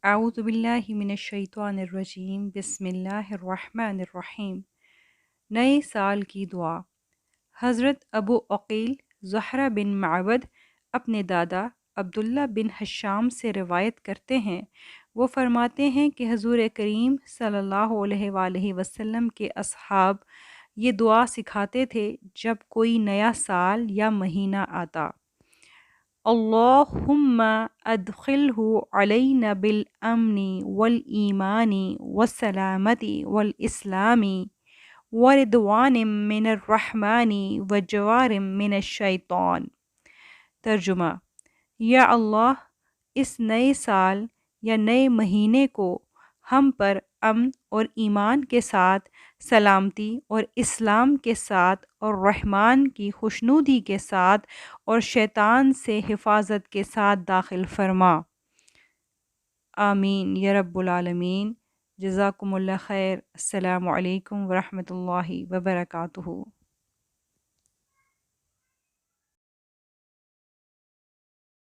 اعوذ باللہ من الشیطان الرجیم بسم اللہ الرحمن الرحیم۔ نئے سال کی دعا۔ حضرت ابو عقیل زہرہ بن معبد اپنے دادا عبداللہ بن حشام سے روایت کرتے ہیں، وہ فرماتے ہیں کہ حضور کریم صلی اللہ علیہ وآلہ وسلم کے اصحاب یہ دعا سکھاتے تھے جب کوئی نیا سال یا مہینہ آتا۔ اللہم ادخلہ علینا بالامن والایمان والسلامت والاسلام ورضوان من الرحمن وجوار من الشیطان۔ ترجمہ: یا اللہ، اس نئے سال یا نئے مہینے کو ہم پر امن اور ایمان کے ساتھ، سلامتی اور اسلام کے ساتھ، اور رحمان کی خوشنودی کے ساتھ اور شیطان سے حفاظت کے ساتھ داخل فرما۔ آمین یا رب العالمین۔ جزاکم اللہ خیر۔ السلام علیکم ورحمۃ اللہ وبرکاتہ۔